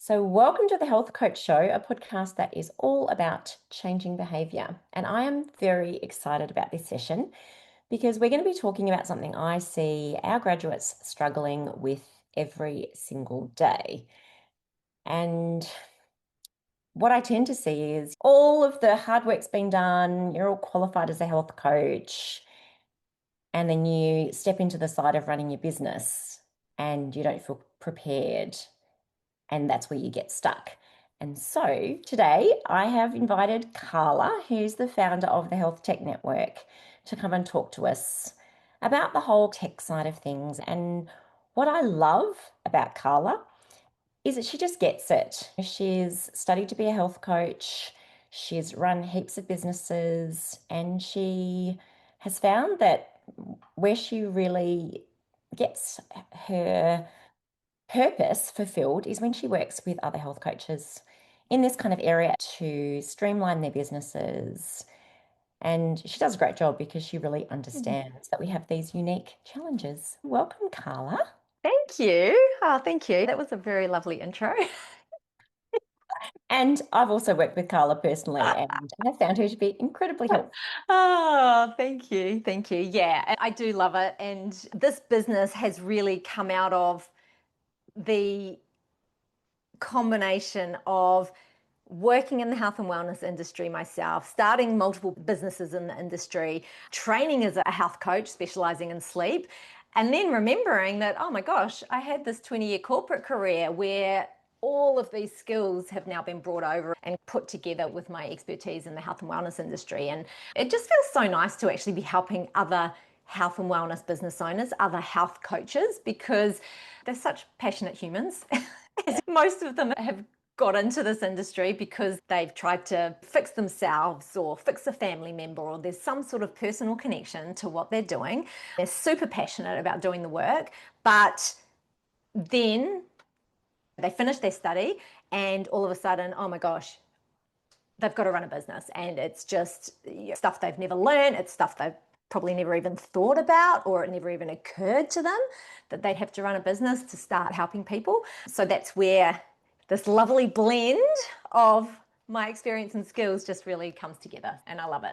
So, welcome to the Health Coach Show, a podcast that is all about changing behavior. And I am very excited about this session because we're going to be talking about something I see our graduates struggling with every single day. And what I tend to see is all of the hard work's been done, you're all qualified as a health coach, and then you step into the side of running your business and you don't feel prepared. And that's where you get stuck. And so today I have invited Carla, who's the founder of the Health Tech Network, to come and talk to us about the whole tech side of things. And what I love about Carla is that she just gets it. She's studied to be a health coach, she's run heaps of businesses, and she has found that where she really gets her purpose fulfilled is when she works with other health coaches in this kind of area to streamline their businesses. And she does a great job because she really understands that we have these unique challenges. Welcome, Carla. Thank you. Oh, thank you. That was a very lovely intro. And I've also worked with Carla personally, and I found her to be incredibly helpful. Oh, thank you. Thank you. Yeah, and I do love it. And this business has really come out of the combination of working in the health and wellness industry myself, starting multiple businesses in the industry, training as a health coach specializing in sleep, and then remembering that, oh my gosh, I had this 20-year corporate career where all of these skills have now been brought over and put together with my expertise in the health and wellness industry. And it just feels so nice to actually be helping other health and wellness business owners, other health coaches, because they're such passionate humans. Most of them have got into this industry because they've tried to fix themselves or fix a family member, or there's some sort of personal connection to what they're doing. They're super passionate about doing the work, but then they finish their study and all of a sudden, oh my gosh, they've got to run a business. And it's just stuff they've never learned. It's stuff they've probably never even thought about, or it never even occurred to them that they'd have to run a business to start helping people. So that's where this lovely blend of my experience and skills just really comes together. And I love it.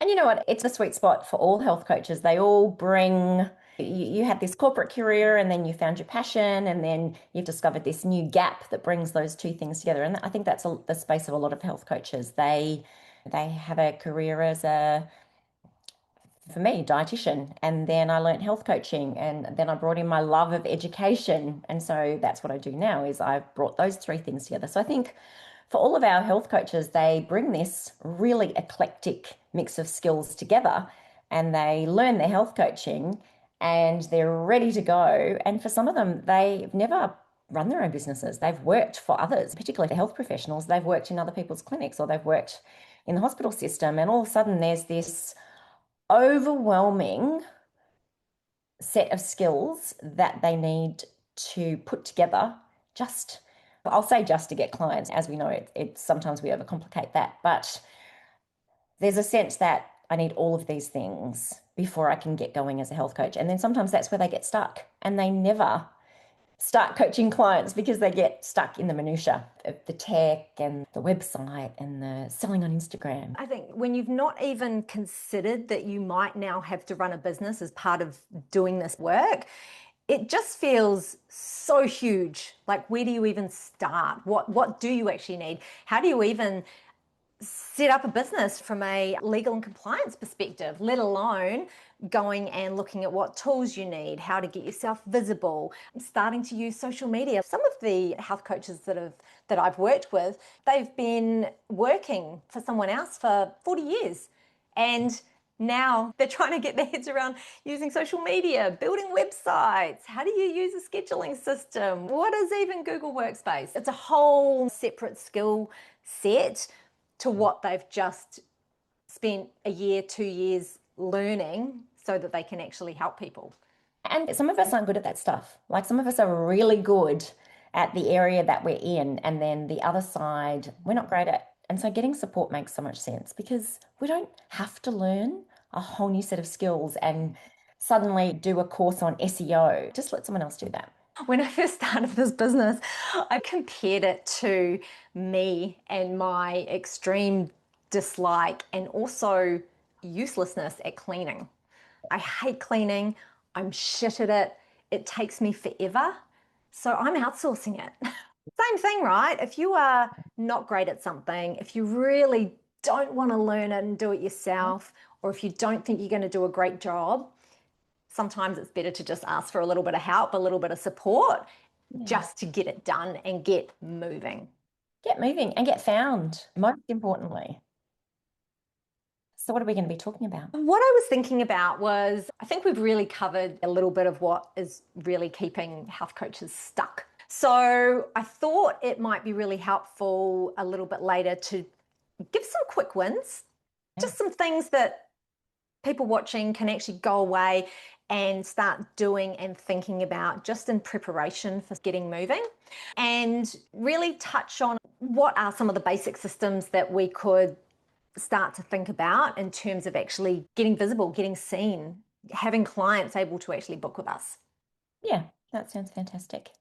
And you know what? It's a sweet spot for all health coaches. They all bring, you had this corporate career and then you found your passion and then you've discovered this new gap that brings those two things together. And I think that's the space of a lot of health coaches. They have a career as a, for me, dietitian, and then I learned health coaching, and then I brought in my love of education. And so that's what I do now is I've brought those three things together. So I think for all of our health coaches, they bring this really eclectic mix of skills together and they learn their health coaching and they're ready to go. And for some of them, they've never run their own businesses. They've worked for others, particularly for health professionals. They've worked in other people's clinics or they've worked in the hospital system. And all of a sudden, there's this overwhelming set of skills that they need to put together just I'll say just to get clients. As we know, it's sometimes we overcomplicate that, but there's a sense that I need all of these things before I can get going as a health coach. And then sometimes that's where they get stuck and they never start coaching clients because they get stuck in the minutia of the tech and the website and the selling on Instagram. I think when you've not even considered that you might now have to run a business as part of doing this work, it just feels so huge. Like, where do you even start? What do you actually need? How do you even set up a business from a legal and compliance perspective, let alone going and looking at what tools you need, how to get yourself visible, starting to use social media. Some of the health coaches that I've worked with, they've been working for someone else for 40 years. And now they're trying to get their heads around using social media, building websites. How do you use a scheduling system? What is even Google Workspace? It's a whole separate skill set to what they've just spent a year, 2 years learning so that they can actually help people. And some of us aren't good at that stuff. Like some of us are really good at the area that we're in, and then the other side, we're not great at. And so getting support makes so much sense because we don't have to learn a whole new set of skills and suddenly do a course on SEO. Just let someone else do that. When I first started this business, I compared it to me and my extreme dislike and also uselessness at cleaning. I hate cleaning. I'm shit at it. It takes me forever. So I'm outsourcing it. Same thing, right? If you are not great at something, if you really don't want to learn it and do it yourself, or if you don't think you're going to do a great job, sometimes it's better to just ask for a little bit of help, a little bit of support, Yeah. just to get it done and get moving. Get moving and get found, most importantly. So what are we going to be talking about? What I was thinking about was I think we've really covered a little bit of what is really keeping health coaches stuck. So I thought it might be really helpful a little bit later to give some quick wins, Yeah. just some things that people watching can actually go away and start doing and thinking about just in preparation for getting moving, and really touch on what are some of the basic systems that we could start to think about in terms of actually getting visible, getting seen, having clients able to actually book with us. Yeah, that sounds fantastic.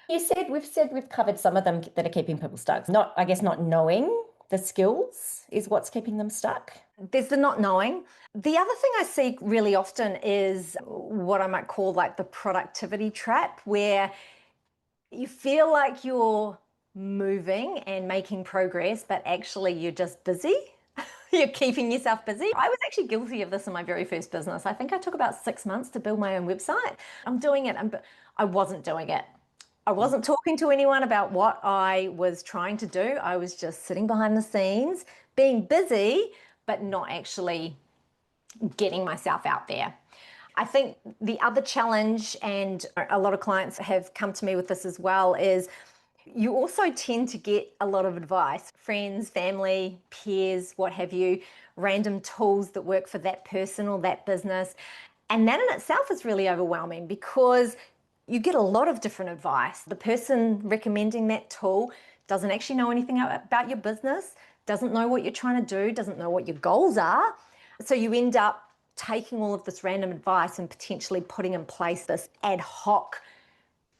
We've covered some of them that are keeping people stuck. Not, I guess, not knowing the skills is what's keeping them stuck. There's the not knowing. The other thing I see really often is what I might call like the productivity trap, where you feel like you're moving and making progress, but actually you're just busy. You're keeping yourself busy. I was actually guilty of this in my very first business. I think I took about 6 months to build my own website. I'm doing it. I wasn't doing it. I wasn't talking to anyone about what I was trying to do. I was just sitting behind the scenes, being busy, but not actually getting myself out there. I think the other challenge, and a lot of clients have come to me with this as well, is you also tend to get a lot of advice, friends, family, peers, what have you, random tools that work for that person or that business. And that in itself is really overwhelming because you get a lot of different advice. The person recommending that tool doesn't actually know anything about your business, doesn't know what you're trying to do, doesn't know what your goals are. So you end up taking all of this random advice and potentially putting in place this ad hoc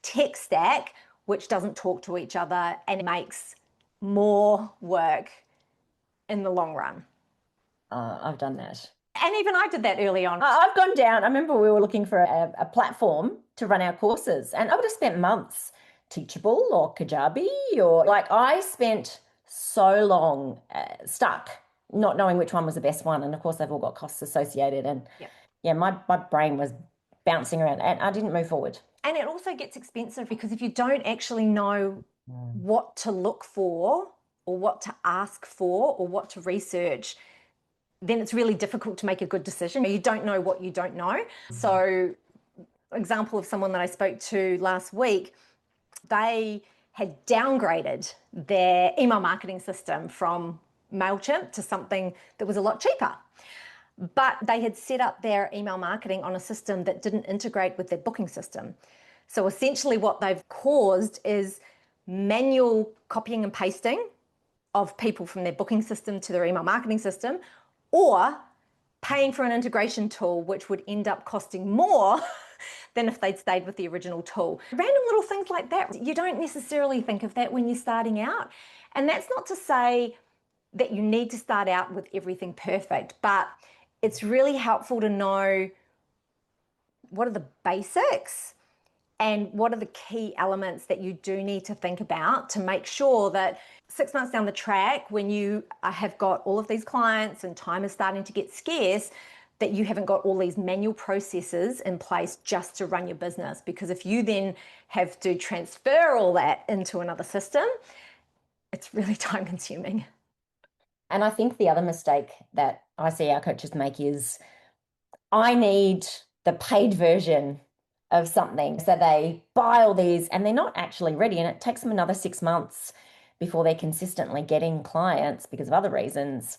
tech stack, which doesn't talk to each other and makes more work in the long run. I've done that. And even I did that early on. I've gone down. I remember we were looking for a platform to run our courses, and I would have spent months, Teachable or Kajabi, or like I spent so long stuck, not knowing which one was the best one. And of course, they've all got costs associated. And Yep. yeah, my brain was bouncing around and I didn't move forward. And it also gets expensive because if you don't actually know Mm. what to look for or what to ask for or what to research, then it's really difficult to make a good decision. You don't know what you don't know. So, example of someone that I spoke to last week, they had downgraded their email marketing system from MailChimp to something that was a lot cheaper. But they had set up their email marketing on a system that didn't integrate with their booking system. So essentially, what they've caused is manual copying and pasting of people from their booking system to their email marketing system, or paying for an integration tool, which would end up costing more than if they'd stayed with the original tool. Random little things like that. You don't necessarily think of that when you're starting out. And that's not to say that you need to start out with everything perfect, but it's really helpful to know what are the basics and what are the key elements that you do need to think about to make sure that 6 months down the track, when you have got all of these clients and time is starting to get scarce, that you haven't got all these manual processes in place just to run your business. Because if you then have to transfer all that into another system, it's really time consuming. And I think the other mistake that I see our coaches make is I need the paid version of something. So they buy all these and they're not actually ready. And it takes them another 6 months before they're consistently getting clients because of other reasons.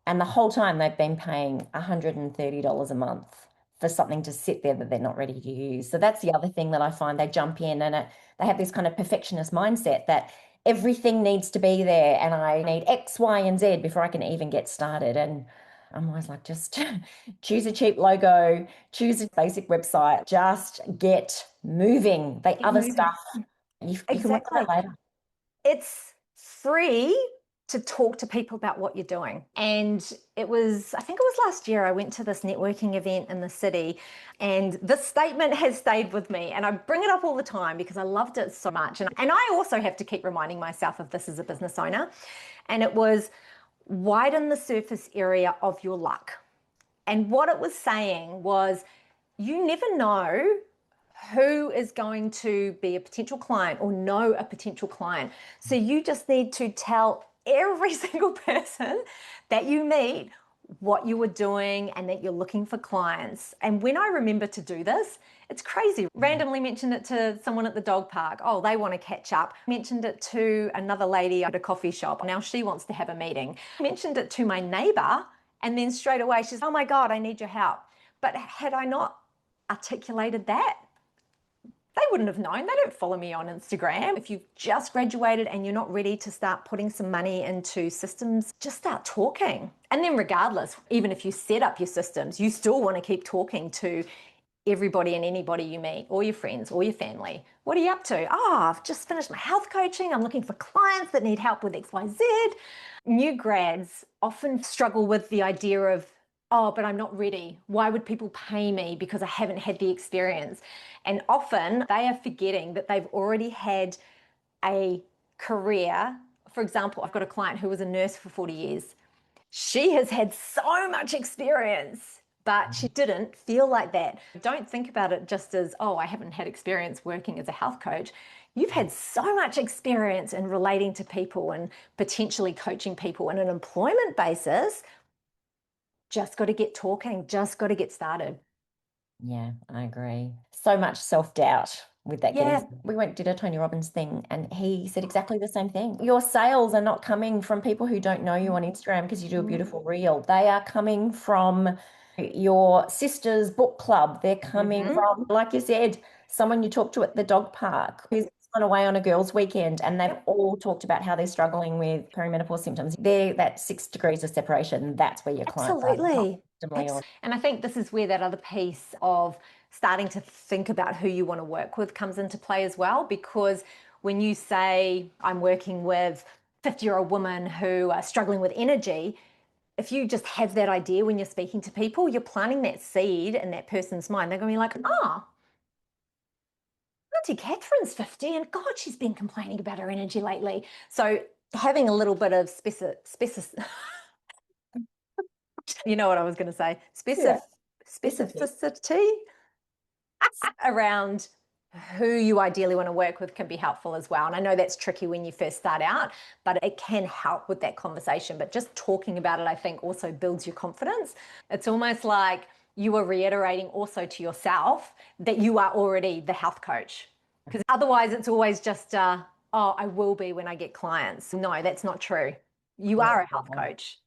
And the whole time they've been paying $130 a month for something to sit there that they're not ready to use. So that's the other thing that I find they jump in and they have this kind of perfectionist mindset that everything needs to be there and I need X, Y, and Z before I can even get started. And I'm always like, just choose a cheap logo, choose a basic website, just get moving. The Get other moving. stuff, you can work on Exactly. that later. It's free to talk to people about what you're doing. And I think it was last year, I went to this networking event in the city, and this statement has stayed with me. And I bring it up all the time because I loved it so much. And I also have to keep reminding myself of this as a business owner. And it was widen the surface area of your luck. And what it was saying was, you never know who is going to be a potential client or know a potential client. So you just need to tell every single person that you meet what you were doing and that you're looking for clients. And when I remember to do this, it's crazy. Randomly mentioned it to someone at the dog park. Oh, they want to catch up. Mentioned it to another lady at a coffee shop. Now she wants to have a meeting. Mentioned it to my neighbor. And then straight away she's, oh my God, I need your help. But had I not articulated that, they wouldn't have known. They don't follow me on Instagram. If you've just graduated and you're not ready to start putting some money into systems, just start talking. And then regardless, even if you set up your systems, you still want to keep talking to everybody and anybody you meet, or your friends, or your family. What are you up to? Oh, I've just finished my health coaching. I'm looking for clients that need help with XYZ. New grads often struggle with the idea of, oh, but I'm not ready. Why would people pay me because I haven't had the experience? And often they are forgetting that they've already had a career. For example, I've got a client who was a nurse for 40 years. She has had so much experience, but she didn't feel like that. Don't think about it just as, oh, I haven't had experience working as a health coach. You've had so much experience in relating to people and potentially coaching people on an employment basis. Just got to get talking, just got to get started. Yeah, I agree. So much self-doubt with that getting. Yeah. We went did a Tony Robbins thing and he said exactly the same thing. Your sales are not coming from people who don't know you on Instagram because you do a beautiful reel. They are coming from your sister's book club. They're coming Mm-hmm. from, like you said, someone you talked to at the dog park who's gone away on a girls' weekend and they've Yep. all talked about how they're struggling with perimenopause symptoms. They're that 6 degrees of separation. That's where your clients are. Not Absolutely. randomly or And I think this is where that other piece of starting to think about who you want to work with comes into play as well. Because when you say, I'm working with 50-year-old women who are struggling with energy, if you just have that idea when you're speaking to people, you're planting that seed in that person's mind. They're going to be like, oh, Auntie Catherine's 50 and God, she's been complaining about her energy lately. So having a little bit of you know what I was going to say, yeah, specific. specificity around who you ideally want to work with can be helpful as well. And I know that's tricky when you first start out, but it can help with that conversation. But just talking about it, I think, also builds your confidence. It's almost like you are reiterating also to yourself that you are already the health coach. Because otherwise, it's always just, oh, I will be when I get clients. No, that's not true. You Yeah. are a health coach.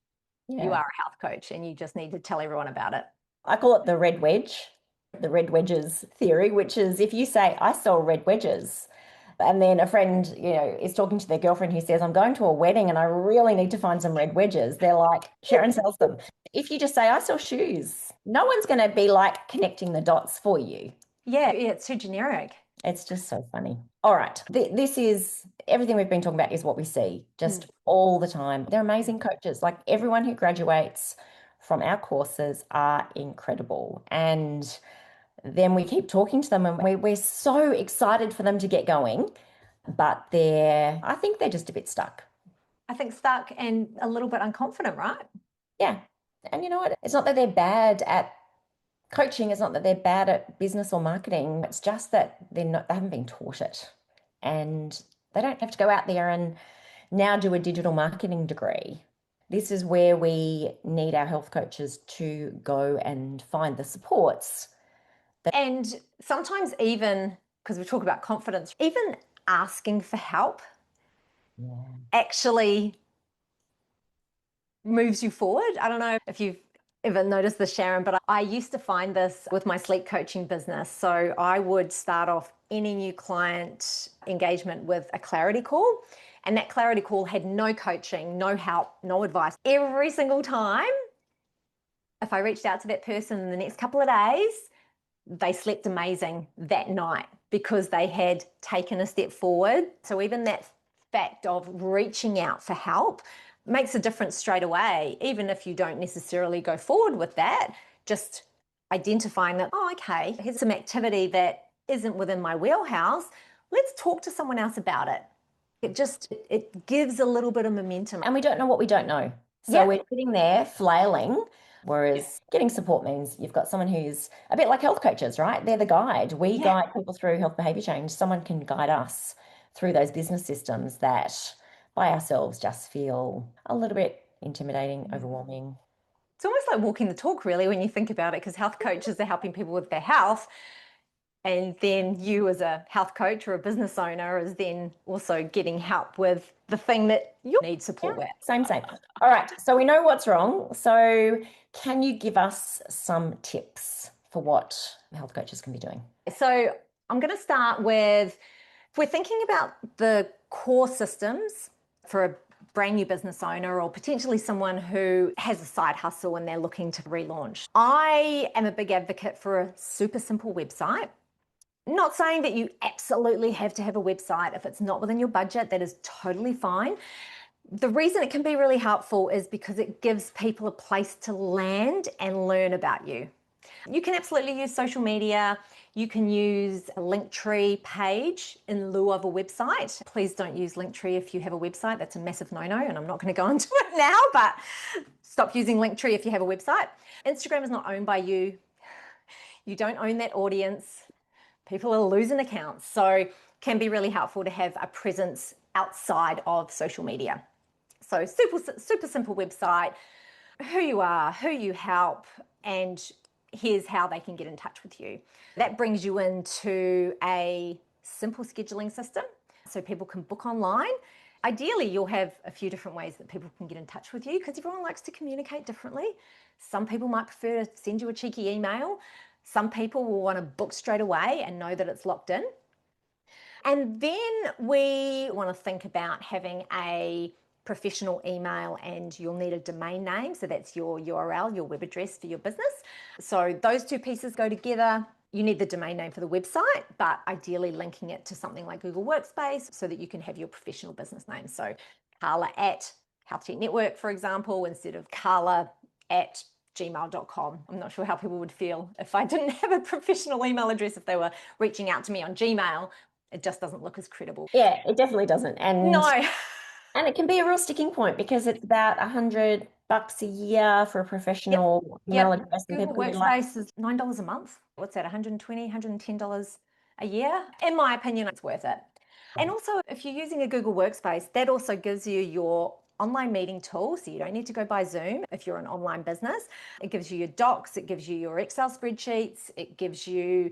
You Yeah. are a health coach, and you just need to tell everyone about it. I call it the red wedges theory, which is if you say, I sell red wedges, and then a friend, is talking to their girlfriend who says, I'm going to a wedding and I really need to find some red wedges. They're like, Sharon sells them. If you just say, I sell shoes, no one's going to be like connecting the dots for you. Yeah, it's too generic. It's just so funny. All right. This is everything we've been talking about is what we see Mm. just all the time. They're amazing coaches. Like everyone who graduates from our courses are incredible. And then we keep talking to them and we're so excited for them to get going, but I think they're just a bit stuck. I think stuck and a little bit unconfident, right? Yeah. And you know what? It's not that they're bad at coaching, it's not that they're bad at business or marketing. It's just that they haven't been taught it. And they don't have to go out there and now do a digital marketing degree. This is where we need our health coaches to go and find the supports. And sometimes, even because we talk about confidence, even asking for help Yeah. actually moves you forward. I don't know if you've ever noticed this, Sharon, but I used to find this with my sleep coaching business. So I would start off any new client engagement with a clarity call. And that clarity call had no coaching, no help, no advice. Every single time, If I reached out to that person in the next couple of days, they slept amazing that night because they had taken a step forward. So even that fact of reaching out for help makes a difference straight away, even if you don't necessarily go forward with that. Just identifying that, oh, okay, here's some activity that isn't within my wheelhouse. Let's talk to someone else about it. It gives a little bit of momentum. And we don't know what we don't know. So Yeah. we're sitting there flailing, whereas getting support means you've got someone who's a bit like health coaches, right? They're the guide. We Yeah. guide people through health behavior change. Someone can guide us through those business systems that by ourselves just feel a little bit intimidating, overwhelming. It's almost like walking the talk, really, when you think about it, because health coaches are helping people with their health. And then you, as a health coach or a business owner, is then also getting help with the thing that you need support with. Same, same. All right. So we know what's wrong. So can you give us some tips for what health coaches can be doing? So I'm going to start with, if we're thinking about the core systems for a brand new business owner or potentially someone who has a side hustle and they're looking to relaunch, I am a big advocate for a super simple website. Not saying that you absolutely have to have a website. If it's not within your budget, that is totally fine. The reason it can be really helpful is because it gives people a place to land and learn about you. You can absolutely use social media. You can use a Linktree page in lieu of a website. Please don't use Linktree if you have a website. That's a massive no-no, and I'm not going to go into it now, but stop using Linktree if you have a website. Instagram is not owned by you. You don't own that audience. People are losing accounts, so it can be really helpful to have a presence outside of social media. So super simple website, who you are, who you help, and here's how they can get in touch with you. That brings you into a simple scheduling system so people can book online. Ideally, you'll have a few different ways that people can get in touch with you because everyone likes to communicate differently. Some people might prefer to send you a cheeky email. Some people will want to book straight away and know that it's locked in. And then we want to think about having a professional email, and you'll need a domain name. So that's your URL, your web address for your business. So those two pieces go together. You need the domain name for the website, but ideally linking it to something like Google Workspace so that you can have your professional business name. So Carla at Health Tech Network, for example, instead of Carla at gmail.com. I'm not sure how people would feel if I didn't have a professional email address, if they were reaching out to me on Gmail. It just doesn't look as credible. Yeah, it definitely doesn't. No. And it can be a real sticking point because it's about $100 a year for a Yep. professional email Yep. address, and Google people can be like, Workspace is $9 a month. What's that? $120, $110 a year? In my opinion, it's worth it. And also, if you're using a Google Workspace, that also gives you your online meeting tool. So you don't need to go by Zoom if you're an online business. It gives you your docs, it gives you your Excel spreadsheets, it gives you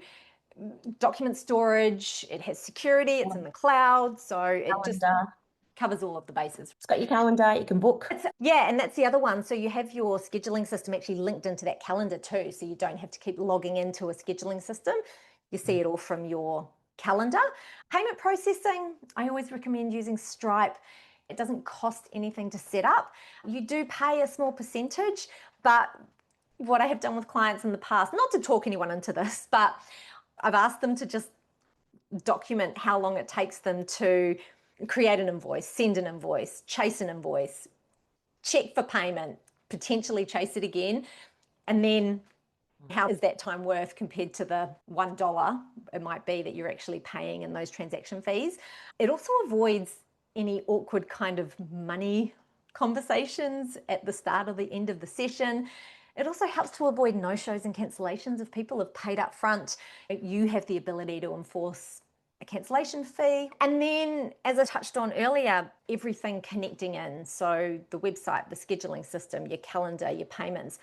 document storage, it has security, it's in the cloud. So it just calendar. covers all of the bases. It's got your calendar, you can book. Yeah, and that's the other one. So you have your scheduling system actually linked into that calendar too. So you don't have to keep logging into a scheduling system. You see it all from your calendar. Payment processing, I always recommend using Stripe. It doesn't cost anything to set up. You do pay a small percentage, but what I have done with clients in the past, not to talk anyone into this, but I've asked them to just document how long it takes them to create an invoice, send an invoice, chase an invoice, check for payment, potentially chase it again, and then how is that time worth compared to the $1 it might be that you're actually paying in those transaction fees. It also avoids any awkward kind of money conversations at the start or the end of the session. It also helps to avoid no-shows and cancellations. If people have paid up front, you have the ability to enforce a cancellation fee. And then, as I touched on earlier, everything connecting in. So the website, the scheduling system, your calendar, your payments,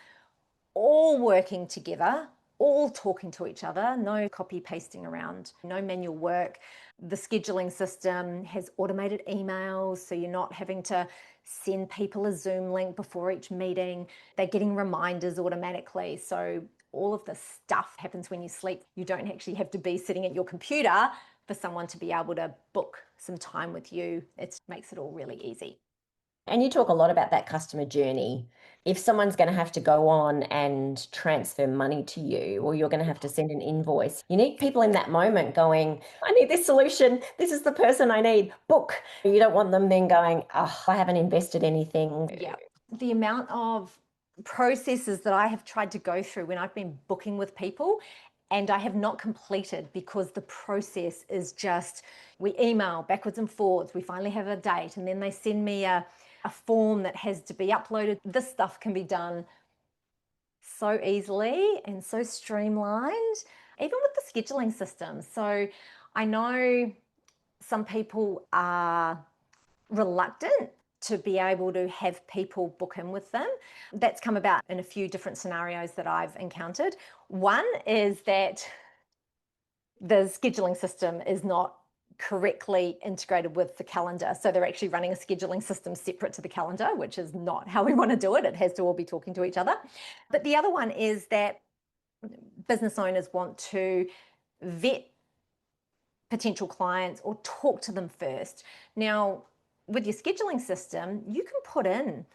all working together, all talking to each other, no copy pasting around, no manual work. The scheduling system has automated emails, so you're not having to send people a Zoom link before each meeting. They're getting reminders automatically. So all of this stuff happens when you sleep. You don't actually have to be sitting at your computer for someone to be able to book some time with you. It makes it all really easy. And you talk a lot about that customer journey. If someone's going to have to go on and transfer money to you, or you're going to have to send an invoice, you need people in that moment going, I need this solution. This is the person I need. Book. You don't want them then going, oh, I haven't invested anything. Yeah. The amount of processes that I have tried to go through when I've been booking with people and I have not completed because the process is just, we email backwards and forwards, we finally have a date, and then they send me a form that has to be uploaded. This stuff can be done so easily and so streamlined, even with the scheduling system. So I know some people are reluctant to be able to have people book in with them. That's come about in a few different scenarios that I've encountered. One is that the scheduling system is not correctly integrated with the calendar. So they're actually running a scheduling system separate to the calendar, which is not how we want to do it. It has to all be talking to each other. But the other one is that business owners want to vet potential clients or talk to them first. Now, with your scheduling system, you can put in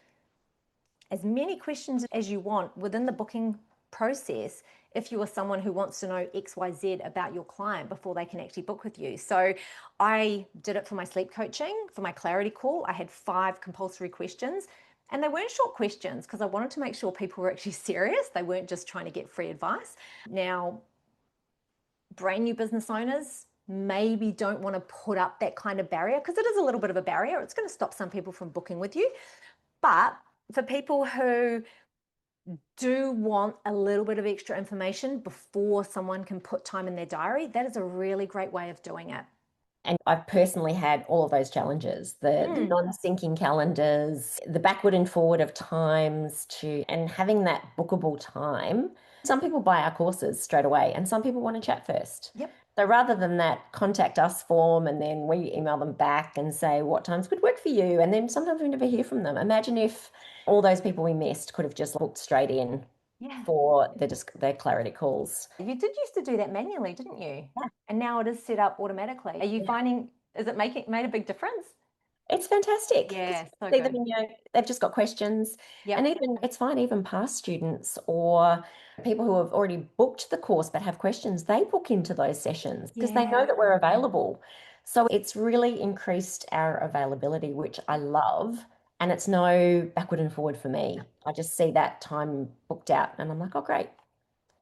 as many questions as you want within the booking process if you are someone who wants to know XYZ about your client before they can actually book with you. So I did it for my sleep coaching, for my clarity call. I had 5 compulsory questions. And they weren't short questions because I wanted to make sure people were actually serious. They weren't just trying to get free advice. Now, brand new business owners maybe don't want to put up that kind of barrier because it is a little bit of a barrier. It's going to stop some people from booking with you. But for people who do want a little bit of extra information before someone can put time in their diary, that is a really great way of doing it. And I've personally had all of those challenges, the non-syncing calendars, the backward and forward of times to, and having that bookable time. Some people buy our courses straight away and some people want to chat first. Yep. So rather than that contact us form and then we email them back and say what times would work for you, and then sometimes we never hear from them. Imagine if all those people we missed could have just booked straight in Yeah. for their clarity calls. You did used to do that manually, didn't you? Yeah. And now it is set up automatically. Are you Yeah. finding, is it made a big difference? It's fantastic because Yeah, so see them, good. they've just got questions. And Yep. even it's fine, even past students or people who have already booked the course but have questions, they book into those sessions because they know Yeah. that we're available. So it's really increased our availability, which I love. And it's no backward and forward for me. I just see that time booked out and I'm like, oh, great.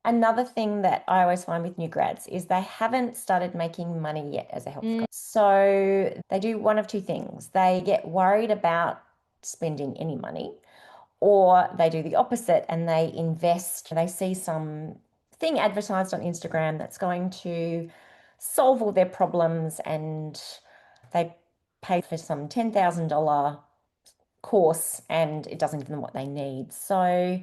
Another thing that I always find with new grads is they haven't started making money yet as a health coach. So they do one of two things. They get worried about spending any money, or they do the opposite and they invest. They see some thing advertised on Instagram that's going to solve all their problems and they pay for some $10,000 course and it doesn't give them what they need. So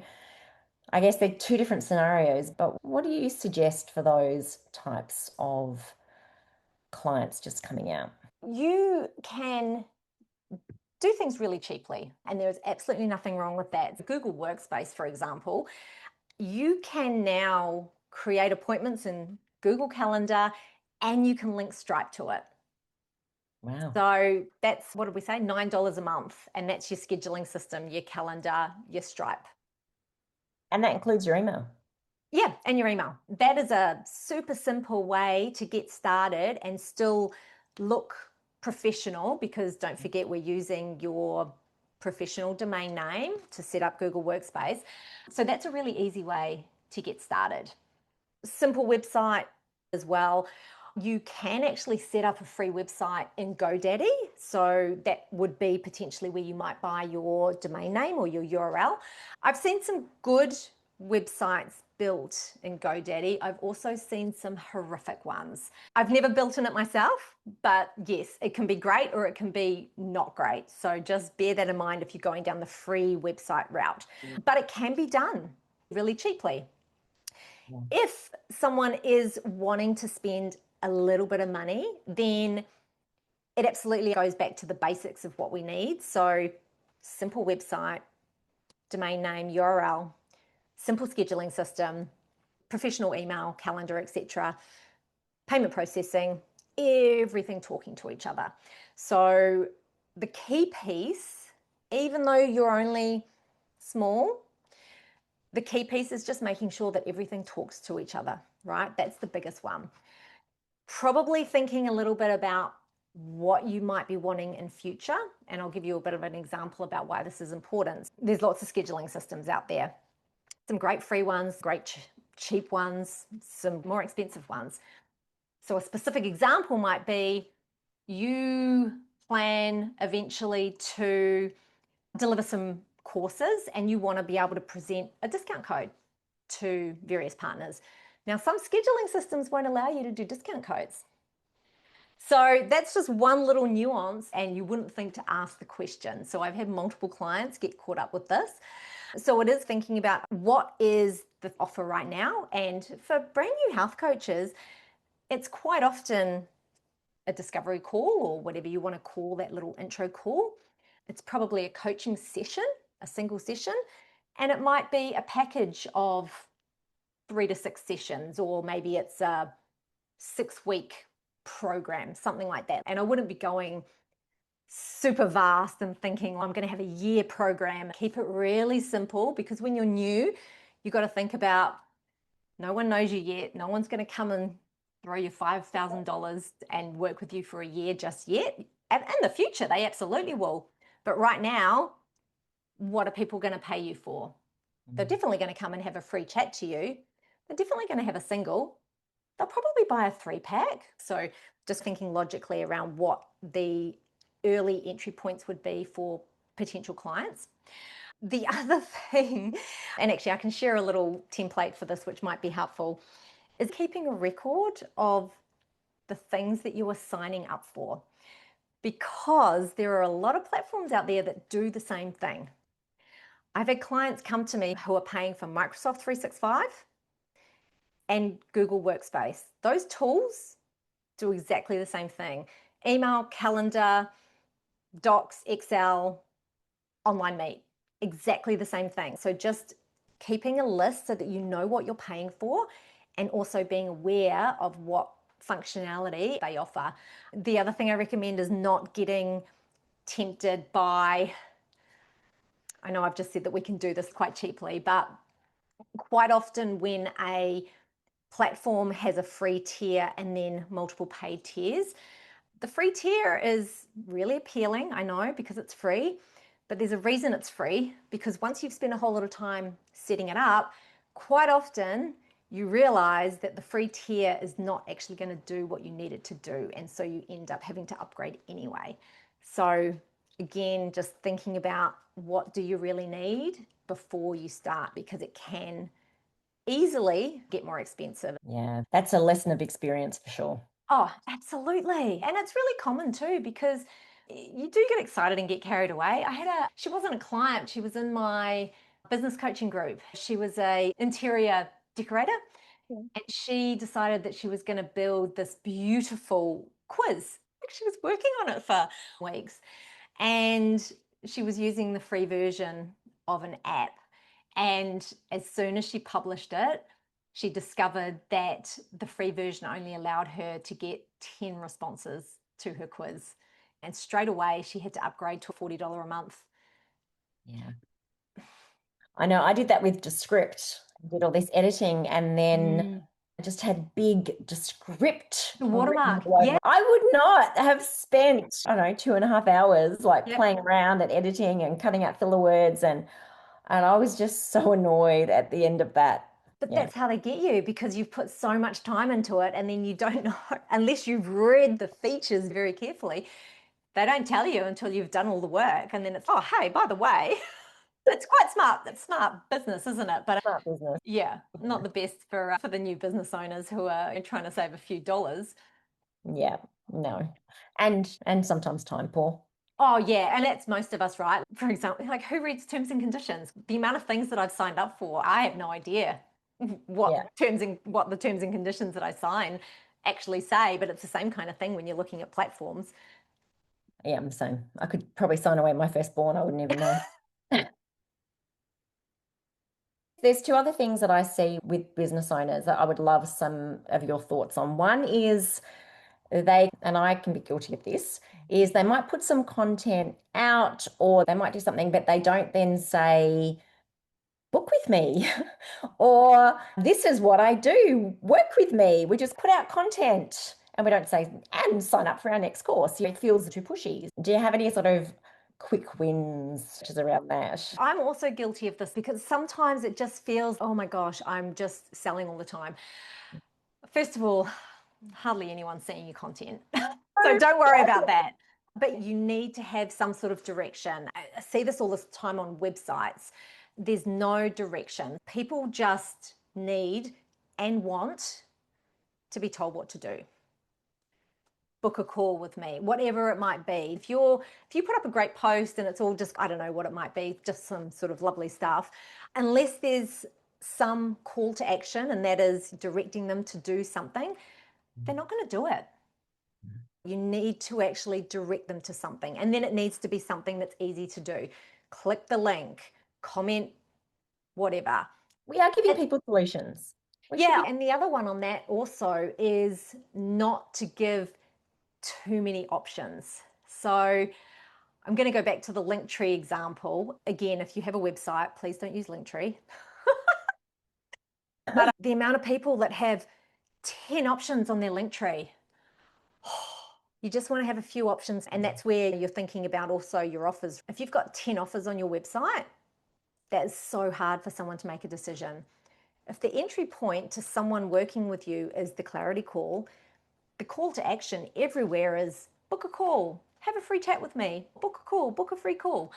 I guess they're two different scenarios, but what do you suggest for those types of clients just coming out? You can do things really cheaply, and there's absolutely nothing wrong with that. Google Workspace, for example, you can now create appointments in Google Calendar and you can link Stripe to it. Wow. So that's, what did we say, $9 a month. And that's your scheduling system, your calendar, your Stripe. And that includes your email. Yeah, and your email. That is a super simple way to get started and still look professional, because don't forget we're using your professional domain name to set up Google Workspace. So that's a really easy way to get started. Simple website as well. You can actually set up a free website in GoDaddy. So that would be potentially where you might buy your domain name or your URL. I've seen some good websites built in GoDaddy. I've also seen some horrific ones. I've never built in it myself, but yes, it can be great or it can be not great. So just bear that in mind if you're going down the free website route. But it can be done really cheaply. Yeah. If someone is wanting to spend a little bit of money, then it absolutely goes back to the basics of what we need. So simple website, domain name, URL, simple scheduling system, professional email, calendar, etc., payment processing, everything talking to each other. So the key piece even though you're only small, the key piece is just making sure that everything talks to each other, right? That's the biggest one. Probably thinking a little bit about what you might be wanting in future. And I'll give you a bit of an example about why this is important. There's lots of scheduling systems out there. Some great free ones, great cheap ones, some more expensive ones. So a specific example might be you plan eventually to deliver some courses and you want to be able to present a discount code to various partners. Now, some scheduling systems won't allow you to do discount codes. So that's just one little nuance, and you wouldn't think to ask the question. So I've had multiple clients get caught up with this. So it is thinking about what is the offer right now. And for brand new health coaches, it's quite often a discovery call or whatever you want to call that little intro call. It's probably a coaching session, a single session, and it might be a package of 3 to 6 sessions, or maybe it's a 6-week program, something like that. And I wouldn't be going super vast and thinking, I'm going to have a year program. Keep it really simple, because when you're new, you've got to think about no one knows you yet. No one's going to come and throw you $5,000 and work with you for a year just yet. And in the future, they absolutely will. But right now, what are people going to pay you for? They're definitely going to come and have a free chat to you. They're definitely going to have a single. They'll probably buy a 3-pack. So just thinking logically around what the early entry points would be for potential clients. The other thing, and actually I can share a little template for this, which might be helpful, is keeping a record of the things that you are signing up for, because there are a lot of platforms out there that do the same thing. I've had clients come to me who are paying for Microsoft 365 and Google Workspace. Those tools do exactly the same thing. Email, calendar, docs, Excel, online meet, exactly the same thing. So just keeping a list so that you know what you're paying for, and also being aware of what functionality they offer. The other thing I recommend is not getting tempted by, I know I've just said that we can do this quite cheaply, but quite often when a platform has a free tier and then multiple paid tiers, the free tier is really appealing, I know, because it's free, but there's a reason it's free, because once you've spent a whole lot of time setting it up, quite often you realize that the free tier is not actually going to do what you need it to do, and so you end up having to upgrade anyway. So again, just thinking about what do you really need before you start, because it can easily get more expensive. Yeah, that's a lesson of experience for sure. Oh, absolutely. And it's really common too, because you do get excited and get carried away. She wasn't a client, she was in my business coaching group. She was a interior decorator, and she decided that she was going to build this beautiful quiz. She was working on it for weeks, and she was using the free version of an app. And as soon as she published it, she discovered that the free version only allowed her to get 10 responses to her quiz. And straight away, she had to upgrade to $40 a month. Yeah. I know I did that with Descript. I did all this editing, and then I just had big Descript The written watermark. all over. Yeah. I would not have spent, I don't know, 2.5 hours like Yep. playing around and editing and cutting out filler words, and I was just so annoyed at the end of that. But Yeah. that's how they get you, because you've put so much time into it, and then you don't know, unless you've read the features very carefully, they don't tell you until you've done all the work. And then it's, oh, hey, by the way, that's quite smart. That's smart business, isn't it? But Smart business. yeah, not the best for the new business owners who are trying to save a few dollars. Yeah, no. And sometimes time poor. Oh yeah, and that's most of us, right? For example, like, who reads terms and conditions? The amount of things that I've signed up for, I have no idea Yeah. what the terms and conditions that I sign actually say, but it's the same kind of thing when you're looking at platforms. Yeah, I'm the same. I could probably sign away my firstborn. I wouldn't even know. There's two other things that I see with business owners that I would love some of your thoughts on. One is and I can be guilty of this, is they might put some content out or they might do something, but they don't then say, book with me or this is what I do, work with me. We just put out content and we don't say, and sign up for our next course. It feels too pushy. Do you have any sort of quick wins just around that? I'm also guilty of this because sometimes it just feels, oh my gosh, I'm just selling all the time. First of all, hardly anyone's seeing your content. So don't worry about that. But you need to have some sort of direction. I see this all the time on websites. There's no direction. People just need and want to be told what to do. Book a call with me, whatever it might be. If you put up a great post and it's all just, I don't know what it might be, just some sort of lovely stuff, unless there's some call to action and that is directing them to do something, they're not going to do it. You need to actually direct them to something, and then it needs to be something that's easy to do. Click the link, comment, whatever. We are giving people solutions. And the other one on that also is not to give too many options. So I'm going to go back to the Linktree example. Again, if you have a website, please don't use Linktree. But the amount of people that have 10 options on their Linktree, you just want to have a few options, and that's where you're thinking about also your offers. If you've got 10 offers on your website, that is so hard for someone to make a decision. If the entry point to someone working with you is the clarity call, the call to action everywhere is book a call, have a free chat with me, book a call, book a free call.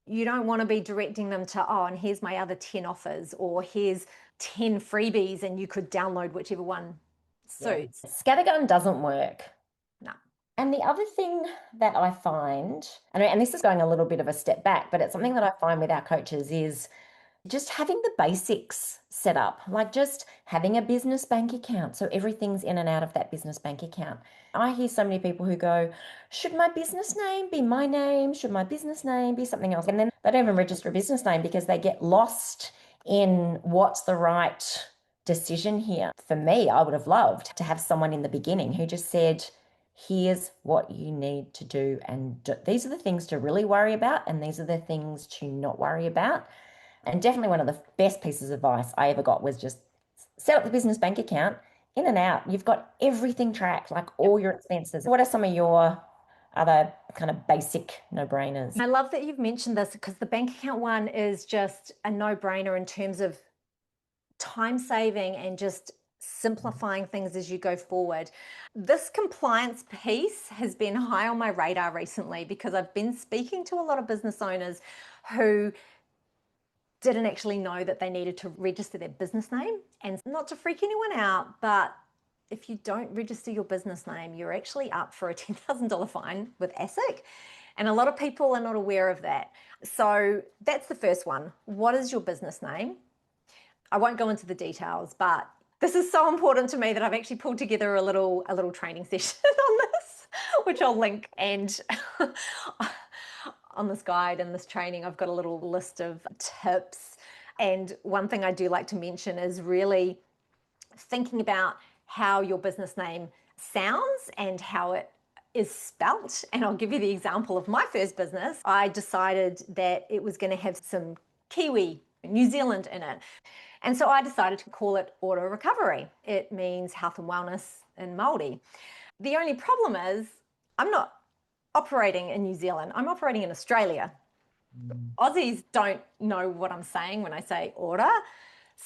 You don't want to be directing them to, oh, and here's my other 10 offers, or here's 10 freebies and you could download whichever one suits. Scattergun doesn't work. No. And the other thing that I find, and this is going a little bit of a step back, but it's something that I find with our coaches is just having the basics set up, like just having a business bank account. So everything's in and out of that business bank account. I hear so many people who go, should my business name be my name? Should my business name be something else? And then they don't even register a business name because they get lost in what's the right decision here. For me, I would have loved to have someone in the beginning who just said, here's what you need to do. And these are the things to really worry about. And these are the things to not worry about. And definitely one of the best pieces of advice I ever got was just set up the business bank account, in and out. You've got everything tracked, like all your expenses. What are some of your other kind of basic no-brainers? I love that you've mentioned this because the bank account one is just a no-brainer in terms of time saving and just simplifying things as you go forward. This compliance piece has been high on my radar recently because I've been speaking to a lot of business owners who didn't actually know that they needed to register their business name. And not to freak anyone out, but if you don't register your business name, you're actually up for a $10,000 fine with ASIC. And a lot of people are not aware of that. So that's the first one. What is your business name? I won't go into the details, but this is so important to me that I've actually pulled together a little training session on this, which I'll link. And on this guide and this training, I've got a little list of tips. And one thing I do like to mention is really thinking about how your business name sounds and how it is spelt. And I'll give you the example of my first business. I decided that it was going to have some Kiwi, New Zealand in it. And so I decided to call it Auto Recovery. It means health and wellness in Māori. The only problem is I'm not operating in New Zealand. I'm operating in Australia. Aussies don't know what I'm saying when I say Aura.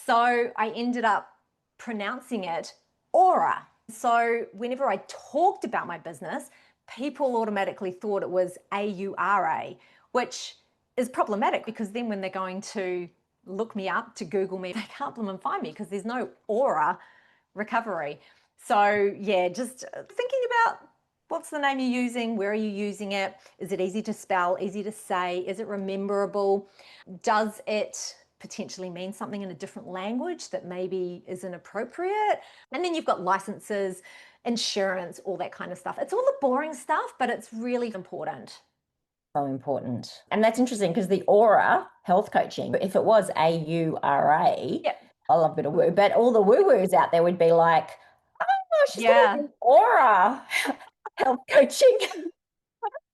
So I ended up pronouncing it Aura. So whenever I talked about my business, people automatically thought it was AURA, which is problematic because then when they're going to look me up to Google me, they can't bloom and find me because there's no Aura Recovery. So yeah, just thinking about what's the name you're using, where are you using it, is it easy to spell, easy to say, is it rememberable, does it potentially mean something in a different language that maybe isn't appropriate? And then you've got licenses, insurance, all that kind of stuff. It's all the boring stuff, but it's really important. So important. And that's interesting because the Aura health coaching, if it was AURA, Yep. I love a bit of woo, but all the woo-woos out there would be like, Oh, she's got like Yeah. an aura. Health coaching.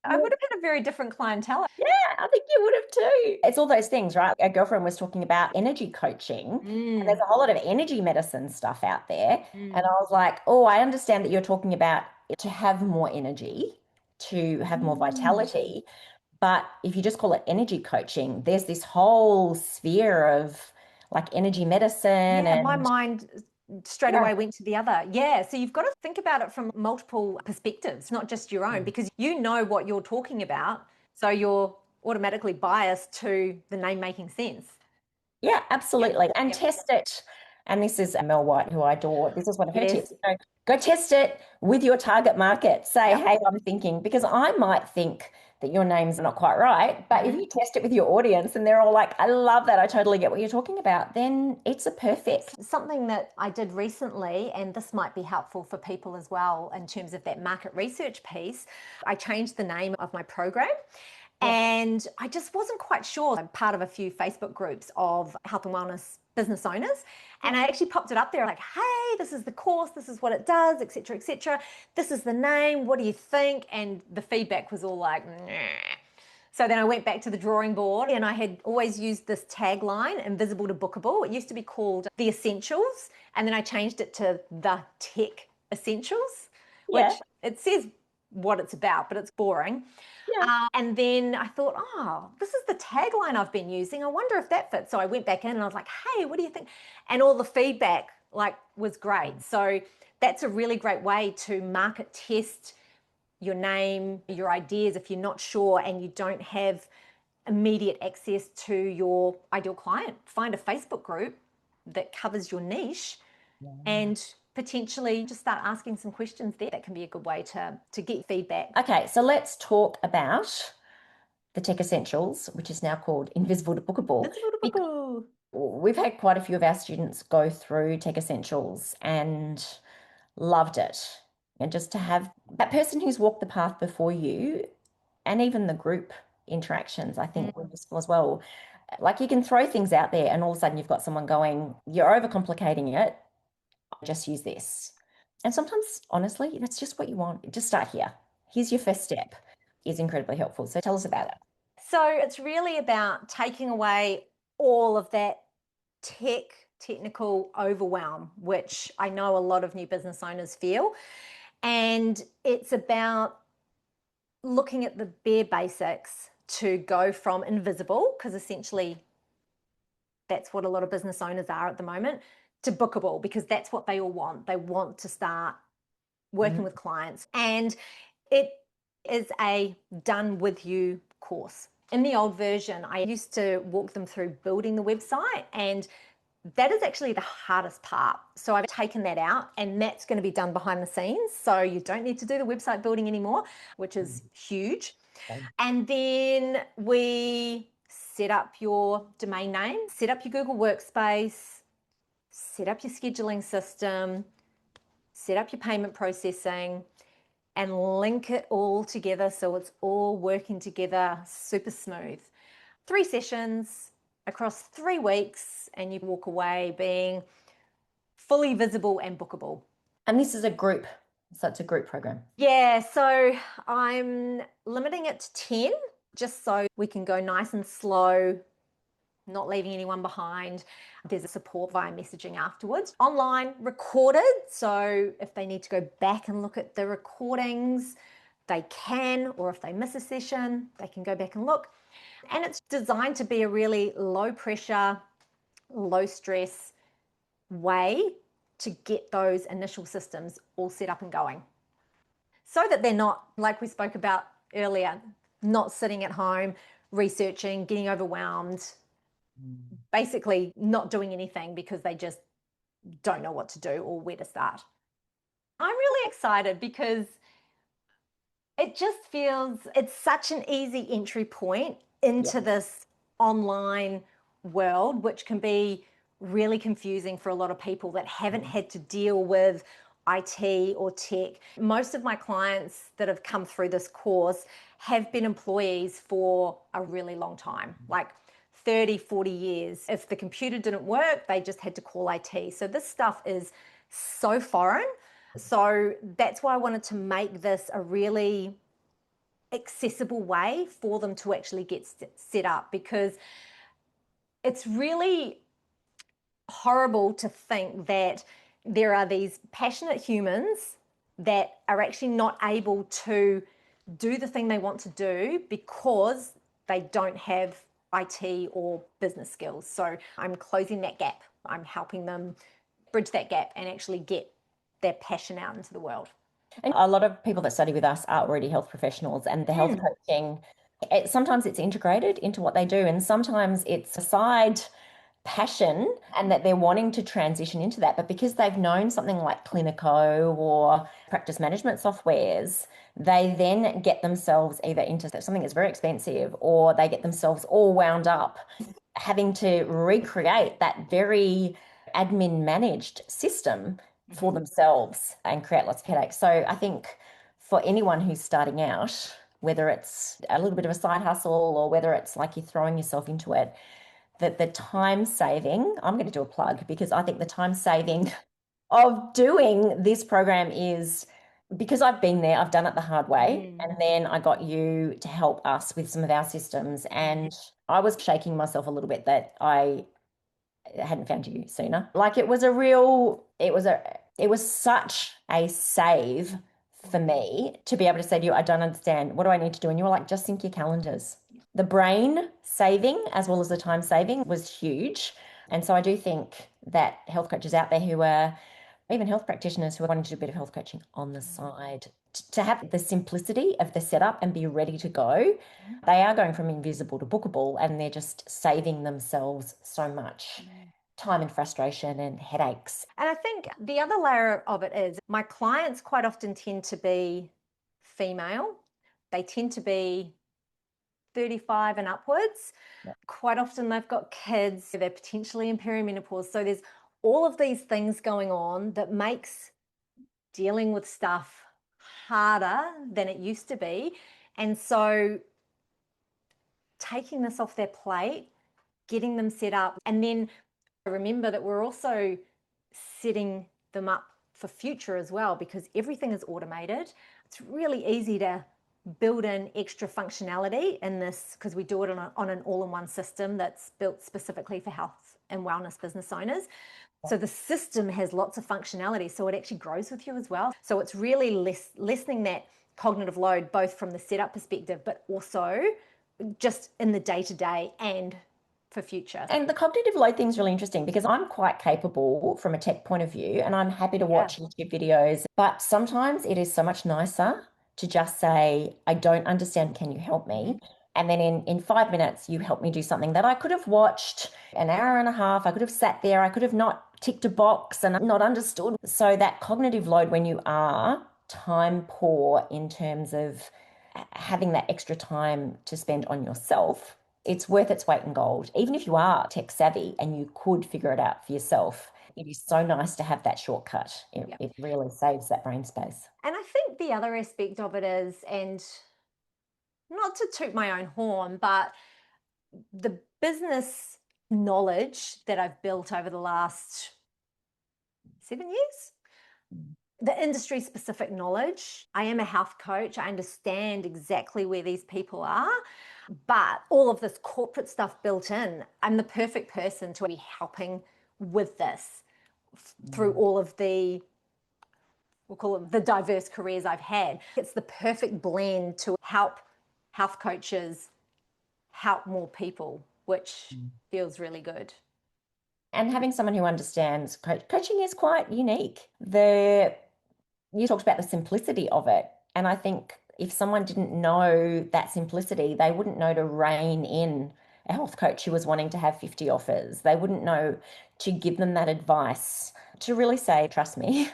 I would have had a very different clientele. Yeah, I think you would have too. It's all those things, right? Our girlfriend was talking about energy coaching, and there's Mm, a whole lot of energy medicine stuff out there. And I mm, was like, oh, I understand that you're talking about to have more energy, to have more mm. vitality. But if you just call it energy coaching, there's this whole sphere of like energy medicine Yeah, my and mind straight yeah. away went to the other. Yeah, so you've got to think about it from multiple perspectives, not just your own, because you know what you're talking about. So you're automatically biased to the name making sense. Yeah, Yep. absolutely. And Yep. test it. And this is Mel White, who I adore. This is one of her Yes. tips. Go test it with your target market. Say, Yep. hey, I'm thinking, because I might think that your name's not quite right. But if Mhm. you test it with your audience and they're all like, I love that, I totally get what you're talking about, then it's a perfect. Something that I did recently, and this might be helpful for people as well in terms of that market research piece, I changed the name of my program. Yeah. And I just wasn't quite sure. I'm part of a few Facebook groups of health and wellness business owners. Yeah. And I actually popped it up there like, hey, this is the course, this is what it does, etc., etc. This is the name, what do you think? And the feedback was all like, nah. So then I went back to the drawing board and I had always used this tagline, invisible to bookable. It used to be called The Essentials. And then I changed it to The Tech Essentials, Yeah. which it says what it's about, but it's boring. Yeah. And then I thought, oh, this is the tagline I've been using. I wonder if that fits. So I went back in and I was like, hey, what do you think? And all the feedback like was great. So that's a really great way to market test your name, your ideas if you're not sure and you don't have immediate access to your ideal client. Find a Facebook group that covers your niche Yeah. and potentially just start asking some questions there. That can be a good way to get feedback. Okay, so let's talk about the Tech Essentials, which is now called Invisible to Bookable. It's a We've had quite a few of our students go through Tech Essentials and loved it. And just to have that person who's walked the path before you and even the group interactions, I think were useful as well. Like you can throw things out there and all of a sudden you've got someone going, you're overcomplicating it. Just use this. And sometimes, honestly, that's just what you want. Just start here. Here's your first step. Is incredibly helpful. So tell us about it. So it's really about taking away all of that technical overwhelm, which I know a lot of new business owners feel. And it's about looking at the bare basics to go from invisible, because essentially that's what a lot of business owners are at the moment, to bookable, because that's what they all want. They want to start working Mhm. with clients. And it is a done with you course. In the old version, I used to walk them through building the website, and that is actually the hardest part. So I've taken that out, and that's going to be done behind the scenes. So you don't need to do the website building anymore, which is huge. And then we set up your domain name, set up your Google Workspace, set up your scheduling system, set up your payment processing, and link it all together so it's all working together super smooth. 3 sessions across 3 weeks, and you walk away being fully visible and bookable. And this is a group. So it's a group program. Yeah, so I'm limiting it to 10 just so we can go nice and slow, not leaving anyone behind. There's a support via messaging afterwards. Online, recorded. So if they need to go back and look at the recordings, they can, or if they miss a session, they can go back and look. And it's designed to be a really low pressure, low stress way to get those initial systems all set up and going so that they're not, like we spoke about earlier, not sitting at home researching, getting overwhelmed, basically not doing anything because they just don't know what to do or where to start. I'm really excited because it just feels it's such an easy entry point Yeah. into this online world, which can be really confusing for a lot of people that haven't had to deal with IT or tech. Most of my clients that have come through this course have been employees for a really long time, like 30, 40 years. If the computer didn't work, they just had to call IT. So this stuff is so foreign. So that's why I wanted to make this a really accessible way for them to actually get set up, because it's really horrible to think that there are these passionate humans that are actually not able to do the thing they want to do because they don't have IT or business skills. So I'm closing that gap. I'm helping them bridge that gap and actually get their passion out into the world. And a lot of people that study with us are already health professionals, and the health Mm. coaching, sometimes it's integrated into what they do, and sometimes it's a side passion and that they're wanting to transition into that. But because they've known something like Clinico or practice management softwares, they then get themselves either into something that's very expensive, or they get themselves all wound up having to recreate that very admin managed system for Mm-hmm. themselves and create lots of headaches. So I think for anyone who's starting out, whether it's a little bit of a side hustle or whether it's like you're throwing yourself into it, that the time saving, I'm going to do a plug because I think the time saving of doing this program is, because I've been there, I've done it the hard way. Mm. And then I got you to help us with some of our systems. And I was shaking myself a little bit that I hadn't found you sooner. Like it was such a save for me to be able to say to you, I don't understand. What do I need to do? And you were like, just sync your calendars. The brain saving as well as the time saving was huge. And so I do think that health coaches out there who are even health practitioners who are wanting to do a bit of health coaching on the side, to have the simplicity of the setup and be ready to go, they are going from invisible to bookable, and they're just saving themselves so much time and frustration and headaches. And I think the other layer of it is my clients quite often tend to be female. They tend to be 35 and upwards. Yeah. Quite often they've got kids, they're potentially in perimenopause. So there's all of these things going on that makes dealing with stuff harder than it used to be. And so taking this off their plate, getting them set up, and then remember that we're also setting them up for future as well, because everything is automated. It's really easy to build in extra functionality in this because we do it on an all-in-one system that's built specifically for health and wellness business owners. So the system has lots of functionality, so it actually grows with you as well. So it's really lessening that cognitive load, both from the setup perspective, but also just in the day-to-day and for future. And the cognitive load thing is really interesting because I'm quite capable from a tech point of view and I'm happy to Yeah. watch YouTube videos. But sometimes it is so much nicer to just say, I don't understand. Can you help me? And then in 5 minutes, you help me do something that I could have watched an hour and a half. I could have sat there. I could have not ticked a box and not understood. So that cognitive load when you are time poor in terms of having that extra time to spend on yourself, it's worth its weight in gold. Even if you are tech savvy and you could figure it out for yourself, it is so nice to have that shortcut. It really saves that brain space. And I think the other aspect of it is, and not to toot my own horn, but the business knowledge that I've built over the last 7 years, the industry specific knowledge. I am a health coach. I understand exactly where these people are, but all of this corporate stuff built in, I'm the perfect person to be helping with this through all of the, we'll call it the diverse careers I've had. It's the perfect blend to help health coaches help more people, which feels really good. And having someone who understands coaching is quite unique. You talked about the simplicity of it. And I think if someone didn't know that simplicity, they wouldn't know to rein in a health coach who was wanting to have 50 offers. They wouldn't know to give them that advice to really say, trust me,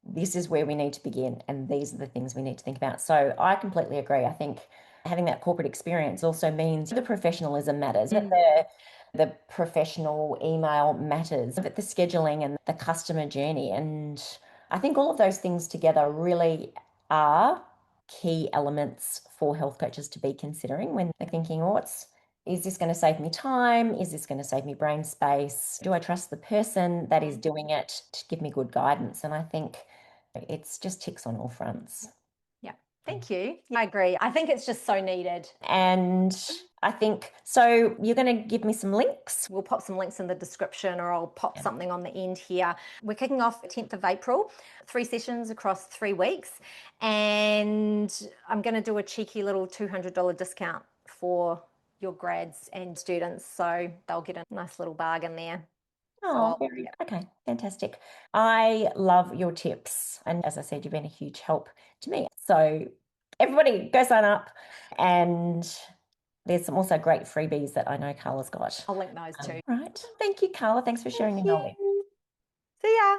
this is where we need to begin. And these are the things we need to think about. So I completely agree. I think having that corporate experience also means the professionalism matters, that the professional email matters, that the scheduling and the customer journey. And I think all of those things together really are key elements for health coaches to be considering when they're thinking, oh, is this going to save me time? Is this going to save me brain space? Do I trust the person that is doing it to give me good guidance? And I think It's just ticks on all fronts. Yeah. Thank you. I agree. I think it's just so needed. And I think, so you're going to give me some links? We'll pop some links in the description, or I'll pop Yeah. something on the end here. We're kicking off 10th of April, 3 sessions across 3 weeks. And I'm going to do a cheeky little $200 discount for your grads and students. So they'll get a nice little bargain there. Oh, very, okay, fantastic. I love your tips. And as I said, you've been a huge help to me. So everybody go sign up. And there's some also great freebies that I know Carla's got. I'll link those too. Right. Thank you, Carla. Thanks for sharing Thank your knowledge. you. See ya.